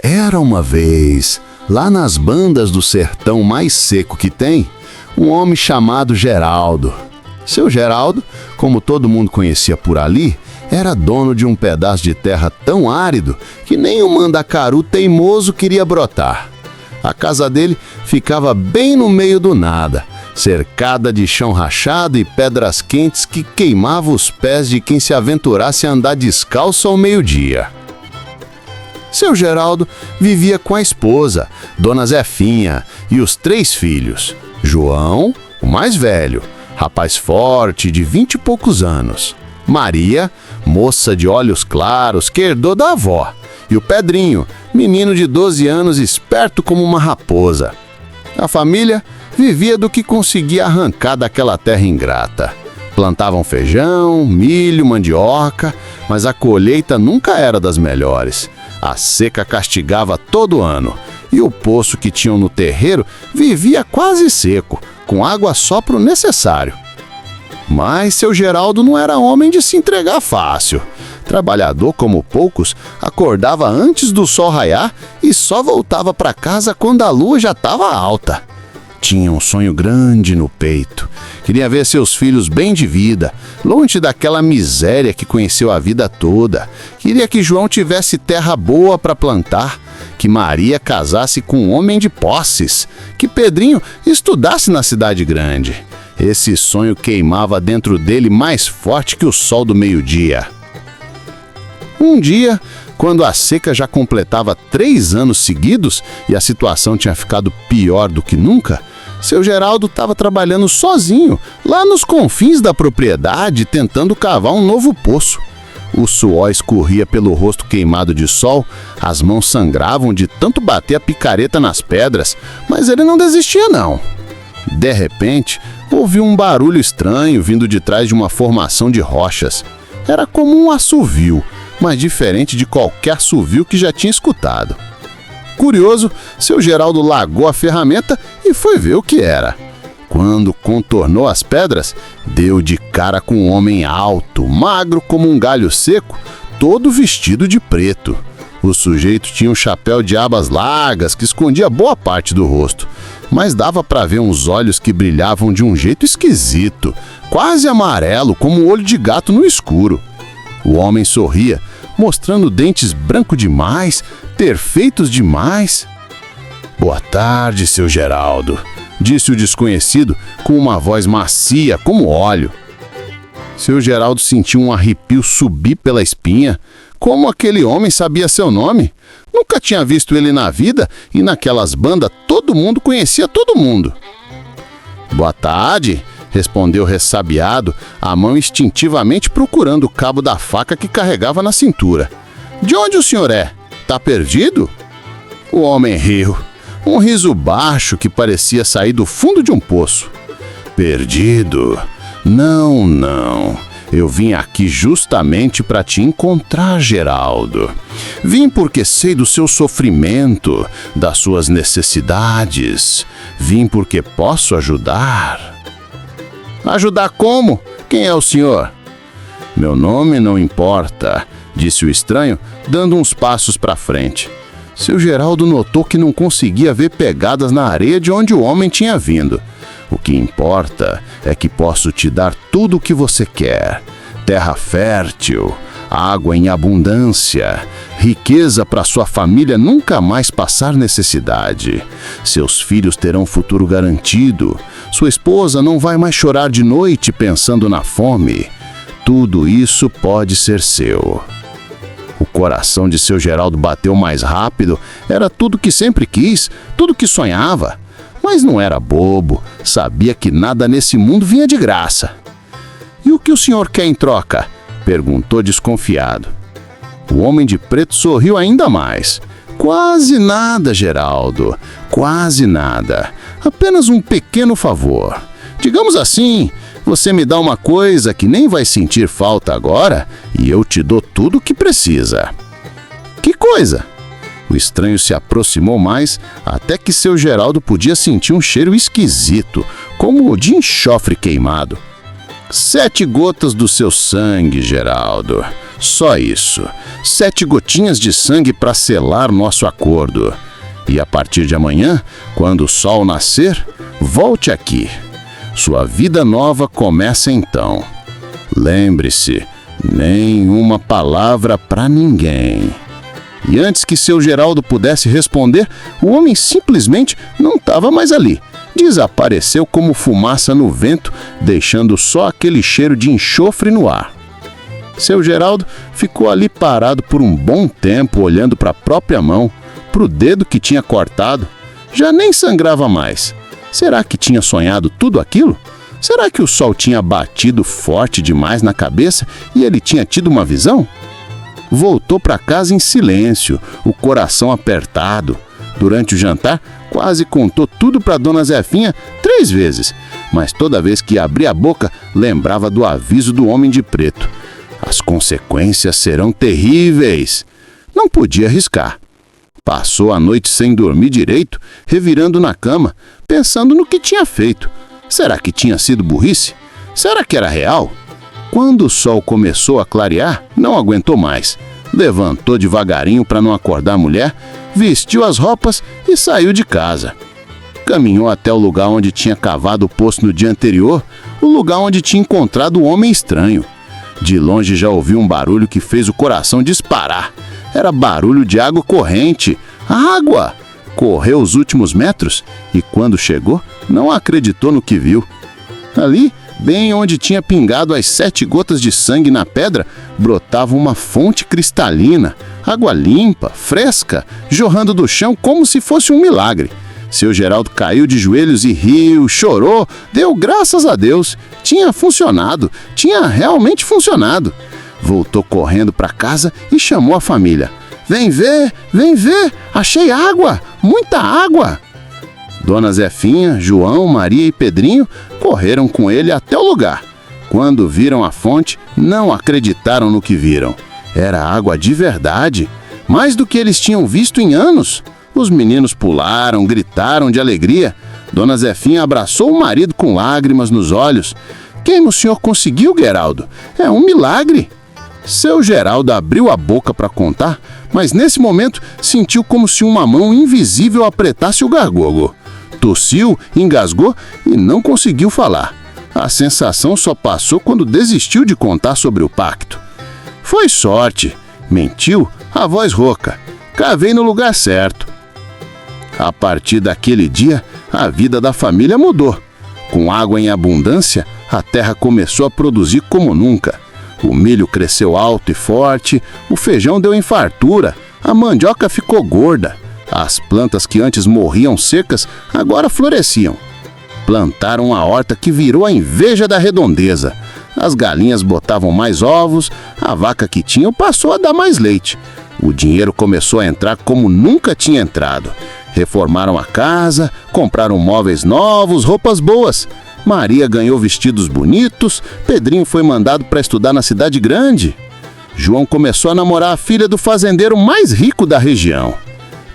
Era uma vez, lá nas bandas do sertão mais seco que tem, um homem chamado Geraldo. Seu Geraldo, como todo mundo conhecia por ali, era dono de um pedaço de terra tão árido que nem um mandacaru teimoso queria brotar. A casa dele ficava bem no meio do nada, cercada de chão rachado e pedras quentes que queimavam os pés de quem se aventurasse a andar descalço ao meio-dia. Seu Geraldo vivia com a esposa, Dona Zefinha, e os 3 filhos. João, o mais velho, rapaz forte de 20 e poucos anos. Maria, moça de olhos claros que herdou da avó. E o Pedrinho, menino de 12 anos, esperto como uma raposa. A família vivia do que conseguia arrancar daquela terra ingrata. Plantavam feijão, milho, mandioca, mas a colheita nunca era das melhores. A seca castigava todo ano, e o poço que tinham no terreiro vivia quase seco, com água só pro necessário. Mas seu Geraldo não era homem de se entregar fácil. Trabalhador como poucos, acordava antes do sol raiar e só voltava para casa quando a lua já estava alta. Tinha um sonho grande no peito. Queria ver seus filhos bem de vida, longe daquela miséria que conheceu a vida toda. Queria que João tivesse terra boa para plantar, que Maria casasse com um homem de posses, que Pedrinho estudasse na cidade grande. Esse sonho queimava dentro dele mais forte que o sol do meio-dia. Um dia, quando a seca já completava 3 anos seguidos e a situação tinha ficado pior do que nunca, seu Geraldo estava trabalhando sozinho, lá nos confins da propriedade, tentando cavar um novo poço. O suor escorria pelo rosto queimado de sol, as mãos sangravam de tanto bater a picareta nas pedras, mas ele não desistia não. De repente, ouviu um barulho estranho vindo de trás de uma formação de rochas. Era como um assovio, mas diferente de qualquer assovio que já tinha escutado. Curioso, seu Geraldo largou a ferramenta e foi ver o que era. Quando contornou as pedras, deu de cara com um homem alto, magro como um galho seco, todo vestido de preto. O sujeito tinha um chapéu de abas largas que escondia boa parte do rosto, mas dava para ver uns olhos que brilhavam de um jeito esquisito, quase amarelo, como um olho de gato no escuro. O homem sorria, mostrando dentes brancos demais, perfeitos demais. «Boa tarde, seu Geraldo», disse o desconhecido com uma voz macia como óleo. Seu Geraldo sentiu um arrepio subir pela espinha. Como aquele homem sabia seu nome? Nunca tinha visto ele na vida e naquelas bandas todo mundo conhecia todo mundo. «Boa tarde», respondeu ressabiado, a mão instintivamente procurando o cabo da faca que carregava na cintura. «De onde o senhor é? Tá perdido?» O homem riu, um riso baixo que parecia sair do fundo de um poço. «Perdido? Não, não. Eu vim aqui justamente para te encontrar, Geraldo. Vim porque sei do seu sofrimento, das suas necessidades. Vim porque posso ajudar.» «Ajudar como? Quem é o senhor?» «Meu nome não importa», disse o estranho, dando uns passos para frente. Seu Geraldo notou que não conseguia ver pegadas na areia de onde o homem tinha vindo. «O que importa é que posso te dar tudo o que você quer. Terra fértil, água em abundância, riqueza para sua família nunca mais passar necessidade. Seus filhos terão futuro garantido. Sua esposa não vai mais chorar de noite pensando na fome. Tudo isso pode ser seu.» O coração de seu Geraldo bateu mais rápido. Era tudo que sempre quis, tudo que sonhava. Mas não era bobo, sabia que nada nesse mundo vinha de graça. «E o que o senhor quer em troca?» perguntou desconfiado. O homem de preto sorriu ainda mais. «Quase nada, Geraldo, quase nada. Apenas um pequeno favor. Digamos assim, você me dá uma coisa que nem vai sentir falta agora e eu te dou tudo o que precisa.» «Que coisa?» O estranho se aproximou mais, até que seu Geraldo podia sentir um cheiro esquisito, como o de enxofre queimado. 7 gotas do seu sangue, Geraldo. Só isso. 7 gotinhas de sangue para selar nosso acordo. E a partir de amanhã, quando o sol nascer, volte aqui. Sua vida nova começa então. Lembre-se, nenhuma palavra para ninguém. E antes que seu Geraldo pudesse responder, o homem simplesmente não estava mais ali. Desapareceu como fumaça no vento, deixando só aquele cheiro de enxofre no ar. Seu Geraldo ficou ali parado por um bom tempo, olhando para a própria mão, para o dedo que tinha cortado. Já nem sangrava mais. Será que tinha sonhado tudo aquilo? Será que o sol tinha batido forte demais na cabeça e ele tinha tido uma visão? Voltou para casa em silêncio, o coração apertado. Durante o jantar, quase contou tudo para Dona Zefinha 3 vezes, mas toda vez que abria a boca, lembrava do aviso do homem de preto. As consequências serão terríveis. Não podia arriscar. Passou a noite sem dormir direito, revirando na cama, pensando no que tinha feito. Será que tinha sido burrice? Será que era real? Quando o sol começou a clarear, não aguentou mais. Levantou devagarinho para não acordar a mulher, vestiu as roupas e saiu de casa. Caminhou até o lugar onde tinha cavado o poço no dia anterior, o lugar onde tinha encontrado o homem estranho. De longe já ouviu um barulho que fez o coração disparar. Era barulho de água corrente. Água! Correu os últimos metros e, quando chegou, não acreditou no que viu. Ali, bem onde tinha pingado as 7 gotas de sangue na pedra, brotava uma fonte cristalina, água limpa, fresca, jorrando do chão como se fosse um milagre. Seu Geraldo caiu de joelhos e riu, chorou, deu graças a Deus. Tinha funcionado, tinha realmente funcionado. Voltou correndo para casa e chamou a família. Vem ver, achei água, muita água. Dona Zefinha, João, Maria e Pedrinho correram com ele até o lugar. Quando viram a fonte, não acreditaram no que viram. Era água de verdade, mais do que eles tinham visto em anos. Os meninos pularam, gritaram de alegria. Dona Zefinha abraçou o marido com lágrimas nos olhos. Quem o senhor conseguiu, Geraldo? É um milagre. Seu Geraldo abriu a boca para contar, mas nesse momento sentiu como se uma mão invisível apretasse o gargogo. Tossiu, engasgou e não conseguiu falar. A sensação só passou quando desistiu de contar sobre o pacto. Foi sorte. Mentiu, a voz rouca. Cavei no lugar certo. A partir daquele dia, a vida da família mudou. Com água em abundância, a terra começou a produzir como nunca. O milho cresceu alto e forte, o feijão deu em fartura, a mandioca ficou gorda. As plantas que antes morriam secas agora floresciam. Plantaram uma horta que virou a inveja da redondeza. As galinhas botavam mais ovos, a vaca que tinham passou a dar mais leite. O dinheiro começou a entrar como nunca tinha entrado. Reformaram a casa, compraram móveis novos, roupas boas. Maria ganhou vestidos bonitos, Pedrinho foi mandado para estudar na cidade grande. João começou a namorar a filha do fazendeiro mais rico da região.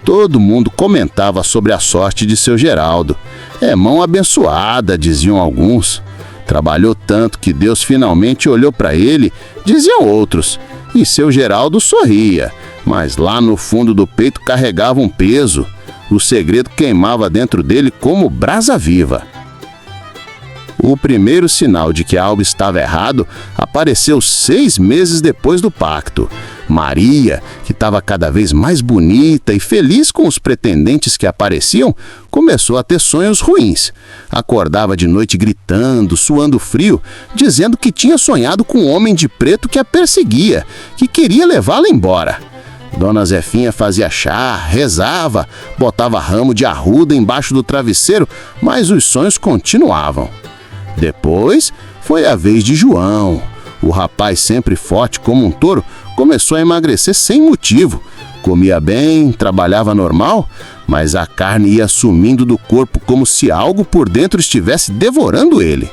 Todo mundo comentava sobre a sorte de seu Geraldo. É mão abençoada, diziam alguns. Trabalhou tanto que Deus finalmente olhou para ele, diziam outros. E seu Geraldo sorria, mas lá no fundo do peito carregava um peso. O segredo queimava dentro dele como brasa viva. O primeiro sinal de que algo estava errado apareceu 6 meses depois do pacto. Maria, que estava cada vez mais bonita e feliz com os pretendentes que apareciam, começou a ter sonhos ruins. Acordava de noite gritando, suando frio, dizendo que tinha sonhado com um homem de preto que a perseguia, que queria levá-la embora. Dona Zefinha fazia chá, rezava, botava ramo de arruda embaixo do travesseiro, mas os sonhos continuavam. Depois foi a vez de João. O rapaz, sempre forte como um touro, começou a emagrecer sem motivo. Comia bem, trabalhava normal, mas a carne ia sumindo do corpo como se algo por dentro estivesse devorando ele.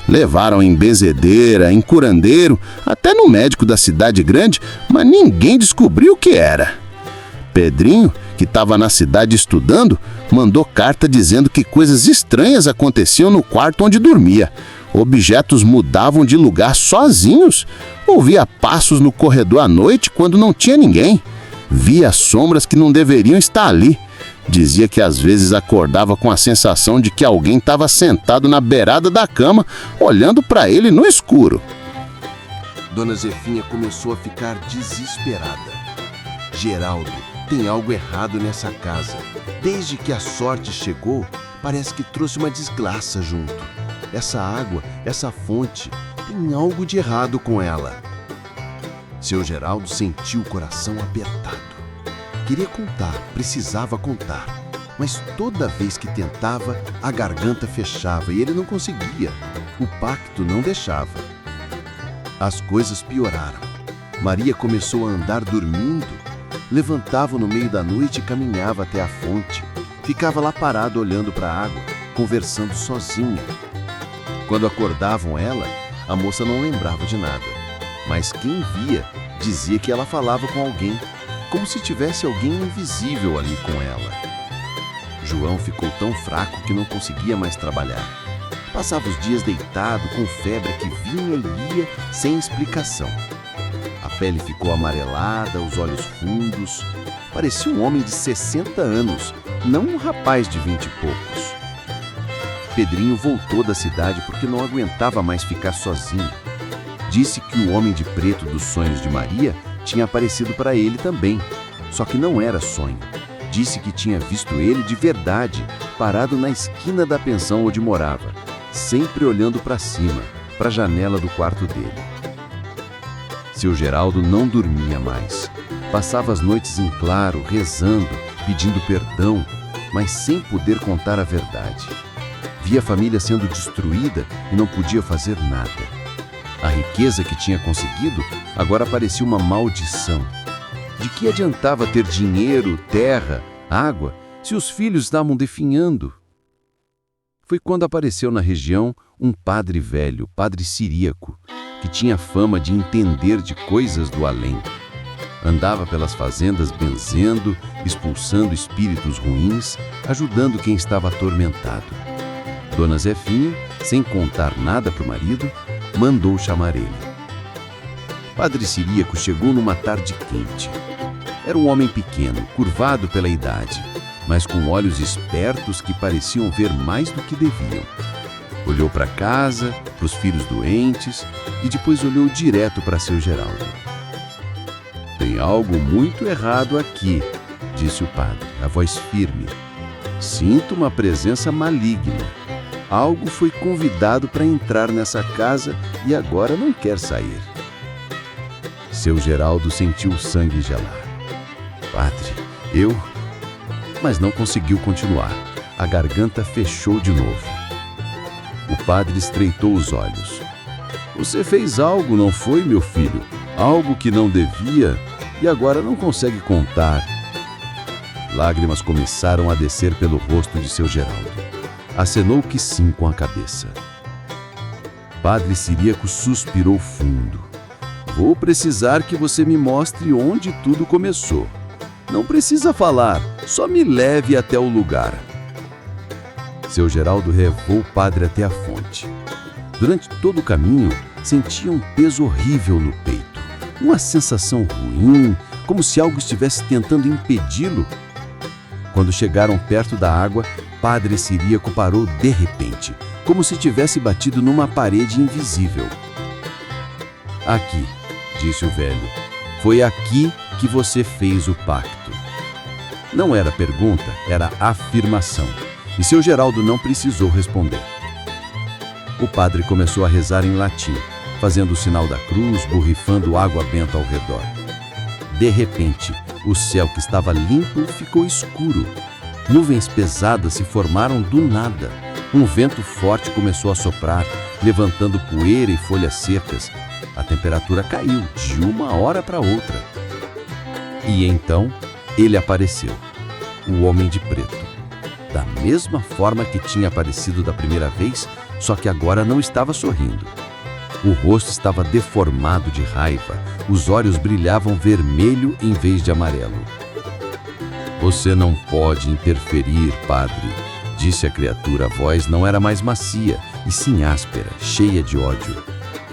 Levaram em benzedeira, em curandeiro, até no médico da cidade grande, mas ninguém descobriu o que era. Pedrinho, que estava na cidade estudando, mandou carta dizendo que coisas estranhas aconteciam no quarto onde dormia. Objetos mudavam de lugar sozinhos. Ouvia passos no corredor à noite quando não tinha ninguém. Via sombras que não deveriam estar ali. Dizia que às vezes acordava com a sensação de que alguém estava sentado na beirada da cama, olhando para ele no escuro. Dona Zefinha começou a ficar desesperada. Geraldo, tem algo errado nessa casa. Desde que a sorte chegou, parece que trouxe uma desgraça junto. Essa água, essa fonte, tem algo de errado com ela. Seu Geraldo sentiu o coração apertado. Queria contar, precisava contar, mas toda vez que tentava, a garganta fechava e ele não conseguia. O pacto não deixava. As coisas pioraram. Maria começou a andar dormindo. Levantava no meio da noite e caminhava até a fonte. Ficava lá parado olhando para a água, conversando sozinha. Quando acordavam ela, a moça não lembrava de nada. Mas quem via dizia que ela falava com alguém, como se tivesse alguém invisível ali com ela. João ficou tão fraco que não conseguia mais trabalhar. Passava os dias deitado, com febre que vinha e ia sem explicação. A pele ficou amarelada, os olhos fundos. Parecia um homem de 60 anos, não um rapaz de 20 e poucos. Pedrinho voltou da cidade porque não aguentava mais ficar sozinho. Disse que o homem de preto dos sonhos de Maria tinha aparecido para ele também, só que não era sonho. Disse que tinha visto ele de verdade, parado na esquina da pensão onde morava, sempre olhando para cima, para a janela do quarto dele. Seu Geraldo não dormia mais. Passava as noites em claro, rezando, pedindo perdão, mas sem poder contar a verdade. Via a família sendo destruída e não podia fazer nada. A riqueza que tinha conseguido agora parecia uma maldição. De que adiantava ter dinheiro, terra, água, se os filhos estavam definhando? Foi quando apareceu na região um padre velho, padre siríaco, que tinha fama de entender de coisas do além. Andava pelas fazendas benzendo, expulsando espíritos ruins, ajudando quem estava atormentado. Dona Zefinha, sem contar nada para o marido, mandou chamar ele. Padre Siríaco chegou numa tarde quente. Era um homem pequeno, curvado pela idade, mas com olhos espertos que pareciam ver mais do que deviam. Olhou para casa, para os filhos doentes e depois olhou direto para seu Geraldo. Tem algo muito errado aqui, disse o padre, a voz firme. Sinto uma presença maligna. Algo foi convidado para entrar nessa casa e agora não quer sair. Seu Geraldo sentiu o sangue gelar. Padre, eu... Mas não conseguiu continuar. A garganta fechou de novo. O padre estreitou os olhos. Você fez algo, não foi, meu filho? Algo que não devia e agora não consegue contar. Lágrimas começaram a descer pelo rosto de seu Geraldo. Acenou que sim com a cabeça. Padre Siríaco suspirou fundo. Vou precisar que você me mostre onde tudo começou. Não precisa falar, só me leve até o lugar. Seu Geraldo levou o padre até a fonte. Durante todo o caminho, sentia um peso horrível no peito. Uma sensação ruim, como se algo estivesse tentando impedi-lo. Quando chegaram perto da água, Padre Siríaco parou de repente, como se tivesse batido numa parede invisível. Aqui, disse o velho, foi aqui que você fez o pacto. Não era pergunta, era afirmação, e seu Geraldo não precisou responder. O padre começou a rezar em latim, fazendo o sinal da cruz, borrifando água benta ao redor. De repente, o céu que estava limpo ficou escuro. Nuvens pesadas se formaram do nada. Um vento forte começou a soprar, levantando poeira e folhas secas. A temperatura caiu de uma hora para outra. E então, ele apareceu, o homem de preto. Da mesma forma que tinha aparecido da primeira vez, só que agora não estava sorrindo. O rosto estava deformado de raiva, os olhos brilhavam vermelho em vez de amarelo. Você não pode interferir, padre, disse a criatura. A voz não era mais macia, e sim áspera, cheia de ódio.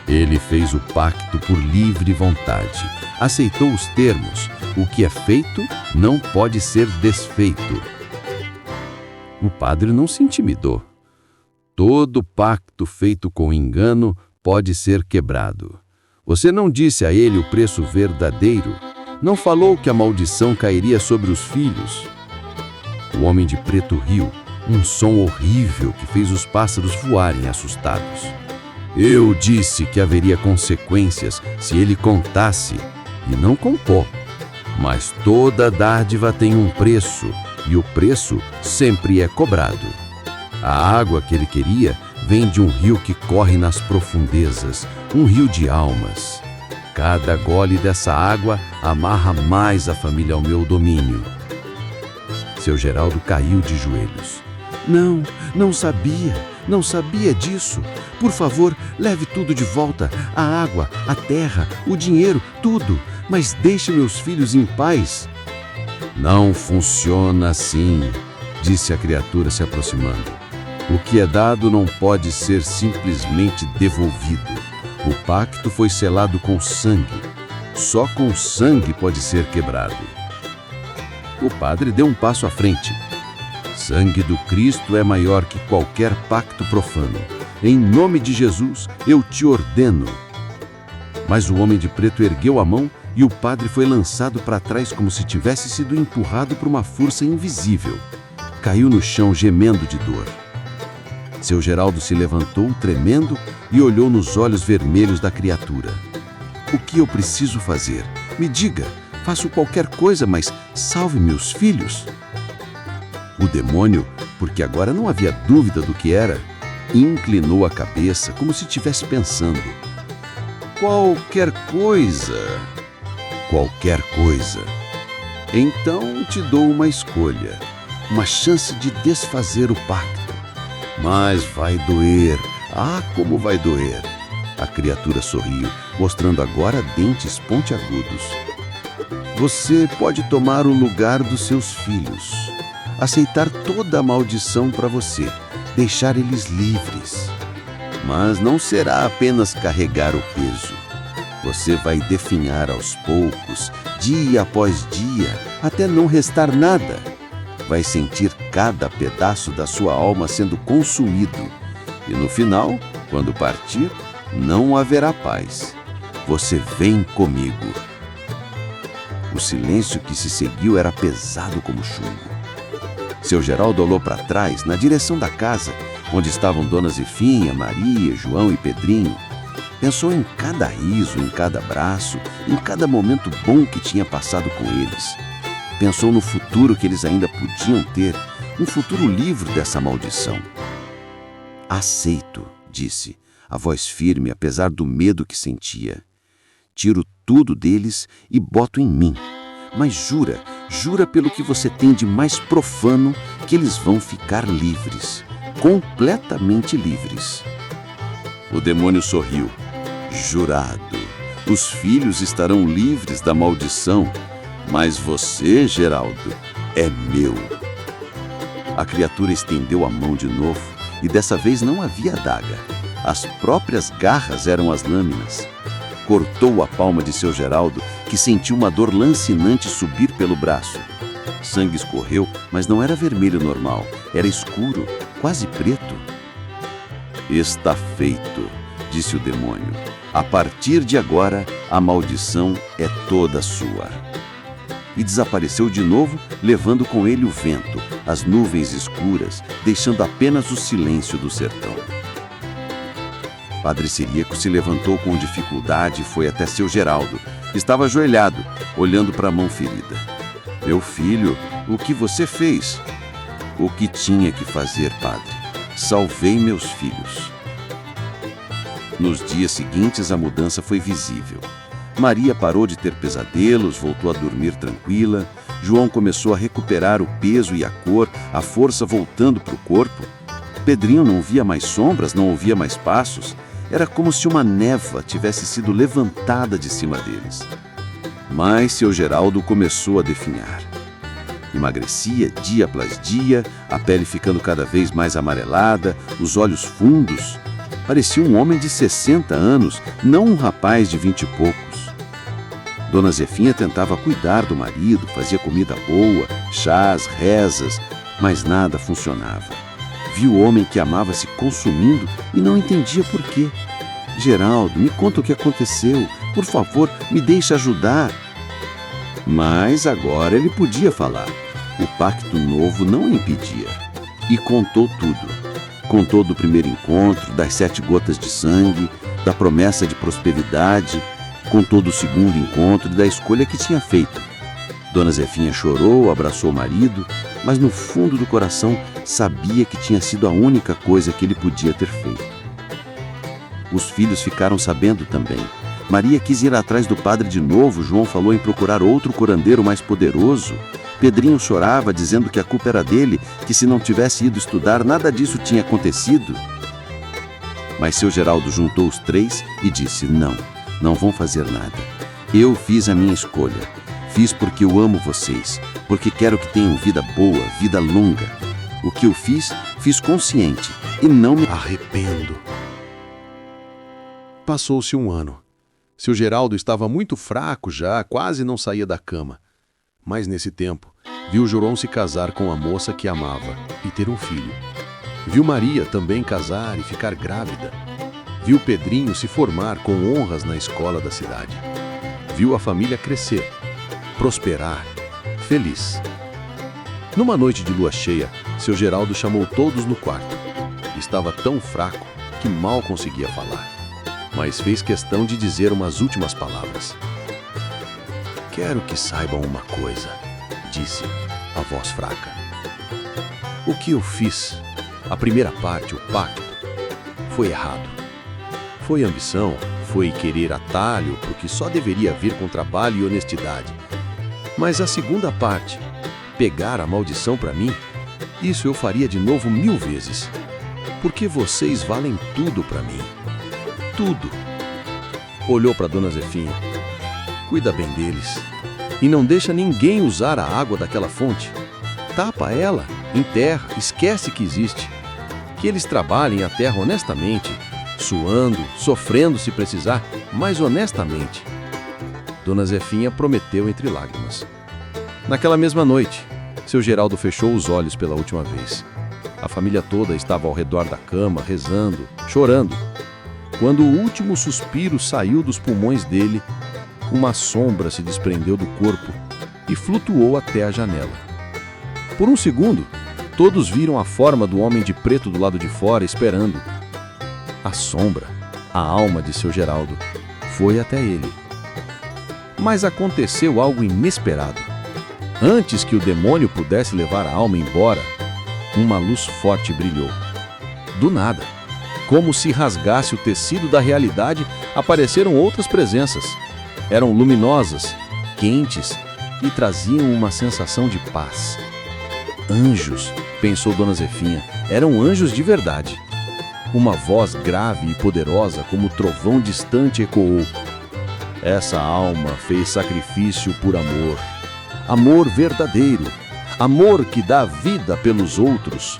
Ele fez o pacto por livre vontade. Aceitou os termos. O que é feito não pode ser desfeito. O padre não se intimidou. Todo pacto feito com engano pode ser quebrado. Você não disse a ele o preço verdadeiro. Não falou que a maldição cairia sobre os filhos. O homem de preto riu, um som horrível que fez os pássaros voarem assustados. Eu disse que haveria consequências se ele contasse, e não contou. Mas toda dádiva tem um preço, e o preço sempre é cobrado. A água que ele queria vem de um rio que corre nas profundezas, um rio de almas. Cada gole dessa água amarra mais a família ao meu domínio. Seu Geraldo caiu de joelhos. Não sabia disso. Por favor, leve tudo de volta, a água, a terra, o dinheiro, tudo, mas deixe meus filhos em paz. Não funciona assim, disse a criatura se aproximando. O que é dado não pode ser simplesmente devolvido. O pacto foi selado com sangue. Só com sangue pode ser quebrado. O padre deu um passo à frente. Sangue do Cristo é maior que qualquer pacto profano. Em nome de Jesus, eu te ordeno. Mas o homem de preto ergueu a mão e o padre foi lançado para trás como se tivesse sido empurrado por uma força invisível. Caiu no chão gemendo de dor. Seu Geraldo se levantou, tremendo, e olhou nos olhos vermelhos da criatura. O que eu preciso fazer? Me diga, faço qualquer coisa, mas salve meus filhos. O demônio, porque agora não havia dúvida do que era, inclinou a cabeça como se estivesse pensando. Qualquer coisa. Qualquer coisa. Então te dou uma escolha, uma chance de desfazer o pacto. Mas vai doer. Ah, como vai doer! A criatura sorriu, mostrando agora dentes pontiagudos. Você pode tomar o lugar dos seus filhos, aceitar toda a maldição para você, deixar eles livres. Mas não será apenas carregar o peso. Você vai definhar aos poucos, dia após dia, até não restar nada. Vai sentir cada pedaço da sua alma sendo consumido. E no final, quando partir, não haverá paz. Você vem comigo. O silêncio que se seguiu era pesado como chumbo. Seu Geraldo olhou para trás, na direção da casa, onde estavam Dona Zefinha, Maria, João e Pedrinho. Pensou em cada riso, em cada abraço, em cada momento bom que tinha passado com eles. Pensou no futuro que eles ainda podiam ter, um futuro livre dessa maldição. Aceito, disse, a voz firme apesar do medo que sentia. Tiro tudo deles e boto em mim. Mas jura pelo que você tem de mais profano que eles vão ficar livres, completamente livres. O demônio sorriu. Jurado, os filhos estarão livres da maldição, mas você, Geraldo, é meu. A criatura estendeu a mão de novo e dessa vez não havia adaga. As próprias garras eram as lâminas. Cortou a palma de seu Geraldo, que sentiu uma dor lancinante subir pelo braço. Sangue escorreu, mas não era vermelho normal, era escuro, quase preto. Está feito, disse o demônio. A partir de agora, a maldição é toda sua. E desapareceu de novo, levando com ele o vento, as nuvens escuras, deixando apenas o silêncio do sertão. Padre Ciríaco se levantou com dificuldade e foi até seu Geraldo. Estava ajoelhado, olhando para a mão ferida. Meu filho, o que você fez? O que tinha que fazer, padre? Salvei meus filhos. Nos dias seguintes, a mudança foi visível. Maria parou de ter pesadelos, voltou a dormir tranquila. João começou a recuperar o peso e a cor, a força voltando para o corpo. Pedrinho não via mais sombras, não ouvia mais passos. Era como se uma névoa tivesse sido levantada de cima deles. Mas seu Geraldo começou a definhar. Emagrecia dia após dia, a pele ficando cada vez mais amarelada, os olhos fundos. Parecia um homem de 60 anos, não um rapaz de 20 e poucos. Dona Zefinha tentava cuidar do marido, fazia comida boa, chás, rezas, mas nada funcionava. Viu o homem que amava se consumindo e não entendia por quê. Geraldo, me conta o que aconteceu. Por favor, me deixe ajudar. Mas agora ele podia falar. O pacto novo não o impedia. E contou tudo. Contou do primeiro encontro, das 7 gotas de sangue, da promessa de prosperidade. Contou do segundo encontro e da escolha que tinha feito. Dona Zefinha chorou, abraçou o marido, mas no fundo do coração sabia que tinha sido a única coisa que ele podia ter feito. Os filhos ficaram sabendo também. Maria quis ir atrás do padre de novo, João falou em procurar outro curandeiro mais poderoso. Pedrinho chorava, dizendo que a culpa era dele, que se não tivesse ido estudar, nada disso tinha acontecido. Mas seu Geraldo juntou os 3 e disse: não vão fazer nada. Eu fiz a minha escolha. Fiz porque eu amo vocês, porque quero que tenham vida boa, vida longa. O que eu fiz consciente e não me arrependo. Passou-se um ano. Seu Geraldo estava muito fraco já, quase não saía da cama. Mas nesse tempo, viu João se casar com a moça que amava e ter um filho. Viu Maria também casar e ficar grávida. Viu Pedrinho se formar com honras na escola da cidade. Viu a família crescer, prosperar, feliz. Numa noite de lua cheia, seu Geraldo chamou todos no quarto. Estava tão fraco que mal conseguia falar, mas fez questão de dizer umas últimas palavras. Quero que saibam uma coisa, disse a voz fraca. O que eu fiz, a primeira parte, o pacto, foi errado. Foi ambição, foi querer atalho, porque só deveria vir com trabalho e honestidade. Mas a segunda parte, pegar a maldição para mim, isso eu faria de novo 1000 vezes. Porque vocês valem tudo para mim. Tudo. Olhou para Dona Zefinha. Cuida bem deles. E não deixa ninguém usar a água daquela fonte. Tapa ela, enterra, esquece que existe. Que eles trabalhem a terra honestamente, suando, sofrendo se precisar, mas honestamente. Dona Zefinha prometeu entre lágrimas. Naquela mesma noite, seu Geraldo fechou os olhos pela última vez. A família toda estava ao redor da cama, rezando, chorando. Quando o último suspiro saiu dos pulmões dele, uma sombra se desprendeu do corpo e flutuou até a janela. Por um segundo, todos viram a forma do homem de preto do lado de fora esperando. A sombra, a alma de seu Geraldo, foi até ele. Mas aconteceu algo inesperado. Antes que o demônio pudesse levar a alma embora, uma luz forte brilhou. Do nada, como se rasgasse o tecido da realidade, apareceram outras presenças. Eram luminosas, quentes e traziam uma sensação de paz. Anjos, pensou Dona Zefinha, eram anjos de verdade. Uma voz grave e poderosa, como trovão distante, ecoou. Essa alma fez sacrifício por amor. Amor verdadeiro. Amor que dá vida pelos outros.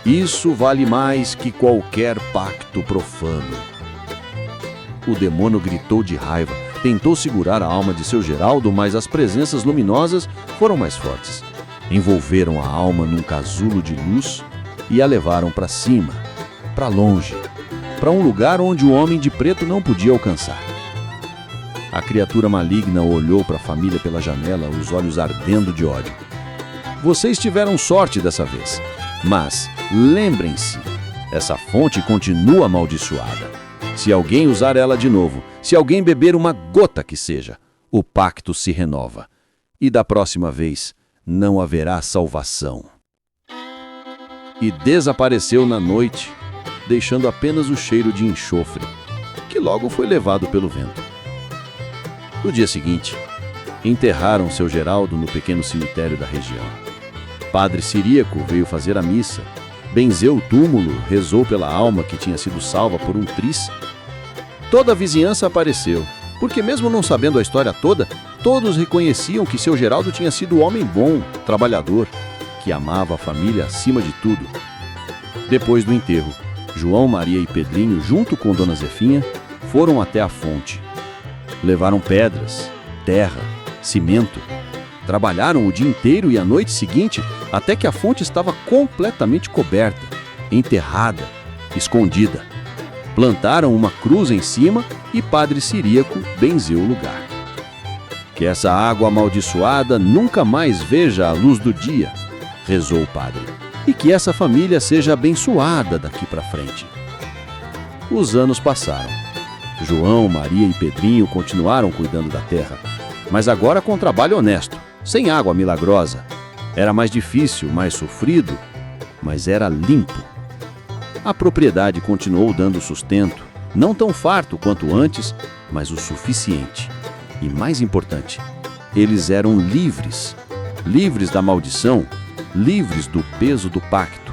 Isso vale mais que qualquer pacto profano. O demônio gritou de raiva. Tentou segurar a alma de seu Geraldo, mas as presenças luminosas foram mais fortes. Envolveram a alma num casulo de luz e a levaram para cima, para longe, para um lugar onde o homem de preto não podia alcançar. A criatura maligna olhou para a família pela janela, os olhos ardendo de ódio. Vocês tiveram sorte dessa vez, mas lembrem-se, essa fonte continua amaldiçoada. Se alguém usar ela de novo, se alguém beber uma gota que seja, o pacto se renova. E da próxima vez, não haverá salvação. E desapareceu na noite, deixando apenas o cheiro de enxofre, que logo foi levado pelo vento. No dia seguinte, enterraram seu Geraldo no pequeno cemitério da região. Padre Ciríaco veio fazer a missa, benzeu o túmulo, rezou pela alma que tinha sido salva por um tris. Toda a vizinhança apareceu, porque mesmo não sabendo a história toda, Todos reconheciam que seu Geraldo tinha sido um homem bom, trabalhador, que amava a família acima de tudo. Depois do enterro, João, Maria e Pedrinho, junto com Dona Zefinha, foram até a fonte. Levaram pedras, terra, cimento. Trabalharam o dia inteiro e a noite seguinte até que a fonte estava completamente coberta, enterrada, escondida. Plantaram uma cruz em cima e Padre Ciríaco benzeu o lugar. Que essa água amaldiçoada nunca mais veja a luz do dia, rezou o padre, e que essa família seja abençoada daqui para frente. Os anos passaram. João, Maria e Pedrinho continuaram cuidando da terra, mas agora com trabalho honesto, sem água milagrosa. Era mais difícil, mais sofrido, mas era limpo. A propriedade continuou dando sustento, não tão farto quanto antes, mas o suficiente. E mais importante, eles eram livres. Livres da maldição, livres do peso do pacto.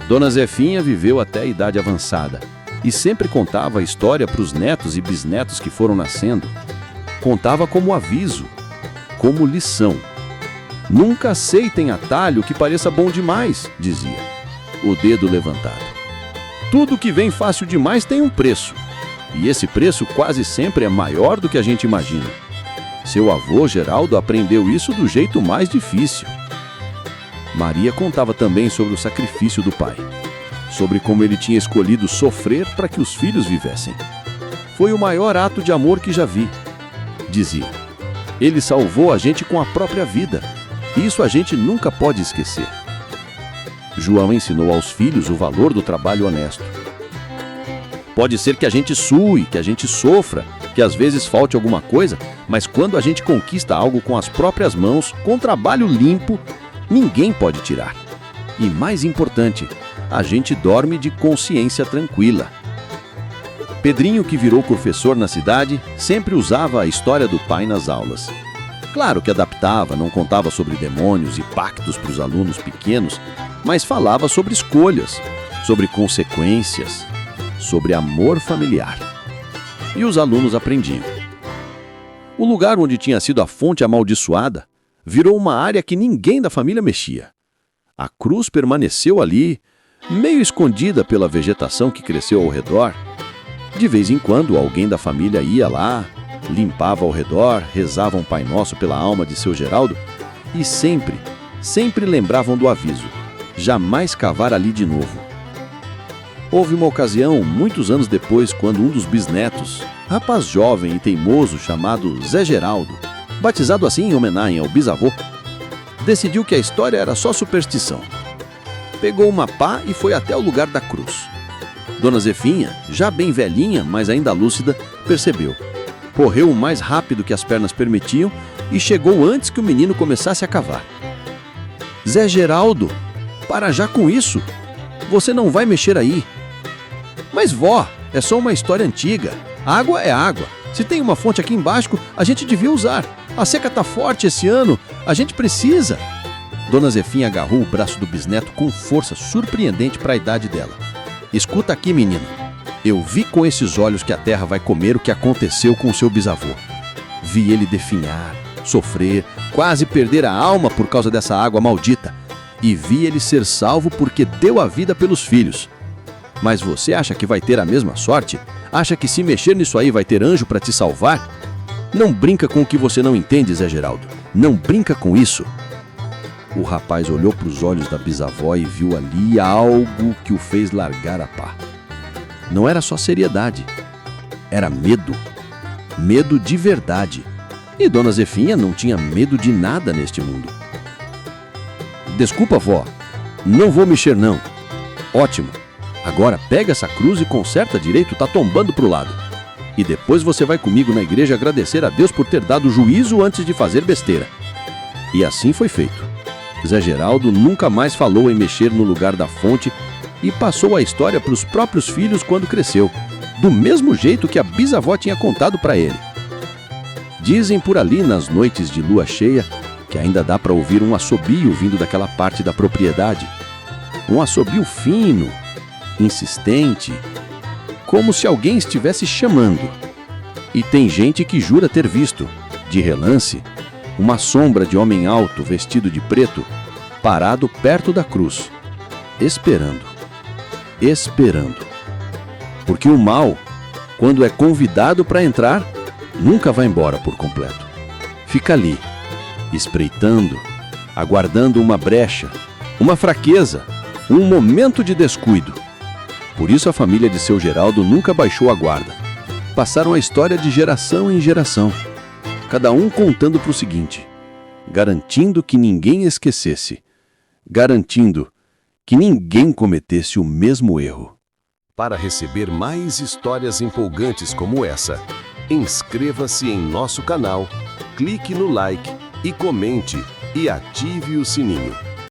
Dona Zefinha viveu até a idade avançada e sempre contava a história para os netos e bisnetos que foram nascendo. Contava como aviso, como lição. Nunca aceitem atalho que pareça bom demais, dizia, o dedo levantado. Tudo que vem fácil demais tem um preço. E esse preço quase sempre é maior do que a gente imagina. Seu avô Geraldo aprendeu isso do jeito mais difícil. Maria contava também sobre o sacrifício do pai, sobre como ele tinha escolhido sofrer para que os filhos vivessem. Foi o maior ato de amor que já vi, dizia. Ele salvou a gente com a própria vida. Isso a gente nunca pode esquecer. João ensinou aos filhos o valor do trabalho honesto. Pode ser que a gente sue, que a gente sofra, que às vezes falte alguma coisa, mas quando a gente conquista algo com as próprias mãos, com trabalho limpo, ninguém pode tirar. E mais importante, a gente dorme de consciência tranquila. Pedrinho, que virou professor na cidade, sempre usava a história do pai nas aulas. Claro que adaptava, não contava sobre demônios e pactos para os alunos pequenos, mas falava sobre escolhas, sobre consequências, sobre amor familiar. E os alunos aprendiam. O lugar onde tinha sido a fonte amaldiçoada virou uma área que ninguém da família mexia. A cruz permaneceu ali, meio escondida pela vegetação que cresceu ao redor. De vez em quando, alguém da família ia lá, limpava ao redor, rezava um Pai Nosso pela alma de seu Geraldo e sempre lembravam do aviso: jamais cavar ali de novo. Houve uma ocasião, muitos anos depois, quando um dos bisnetos, rapaz jovem e teimoso chamado Zé Geraldo, batizado assim em homenagem ao bisavô, decidiu que a história era só superstição. Pegou uma pá e foi até o lugar da cruz. Dona Zefinha, já bem velhinha, mas ainda lúcida, percebeu. Correu o mais rápido que as pernas permitiam e chegou antes que o menino começasse a cavar. Zé Geraldo, para já com isso. Você não vai mexer aí. Mas vó, é só uma história antiga. Água é água. Se tem uma fonte aqui embaixo, a gente devia usar. A seca tá forte esse ano, a gente precisa. Dona Zefinha agarrou o braço do bisneto com força surpreendente para a idade dela. Escuta aqui, menino. Eu vi com esses olhos que a terra vai comer o que aconteceu com o seu bisavô. Vi ele definhar, sofrer, quase perder a alma por causa dessa água maldita. E vi ele ser salvo porque deu a vida pelos filhos. Mas você acha que vai ter a mesma sorte? Acha que se mexer nisso aí vai ter anjo para te salvar? Não brinca com o que você não entende, Zé Geraldo. Não brinca com isso. O rapaz olhou para os olhos da bisavó e viu ali algo que o fez largar a pá. Não era só seriedade. Era medo. Medo de verdade. E Dona Zefinha não tinha medo de nada neste mundo. Desculpa, vó. Não vou mexer, não. Ótimo. Agora pega essa cruz e conserta direito, tá tombando pro lado. E depois você vai comigo na igreja agradecer a Deus por ter dado juízo antes de fazer besteira. E assim foi feito. Zé Geraldo nunca mais falou em mexer no lugar da fonte e passou a história para os próprios filhos quando cresceu, do mesmo jeito que a bisavó tinha contado para ele. Dizem por ali, nas noites de lua cheia, que ainda dá para ouvir um assobio vindo daquela parte da propriedade. Um assobio fino, insistente, como se alguém estivesse chamando. E tem gente que jura ter visto, De relance, uma sombra de homem alto vestido de preto, parado perto da cruz, esperando. Porque o mal, quando é convidado para entrar, nunca vai embora por completo. Fica ali, espreitando, aguardando uma brecha, uma fraqueza, um momento de descuido. Por isso a família de seu Geraldo nunca baixou a guarda. Passaram a história de geração em geração, cada um contando para o seguinte, garantindo que ninguém esquecesse, garantindo que ninguém cometesse o mesmo erro. Para receber mais histórias empolgantes como essa, inscreva-se em nosso canal, clique no like e comente e ative o sininho.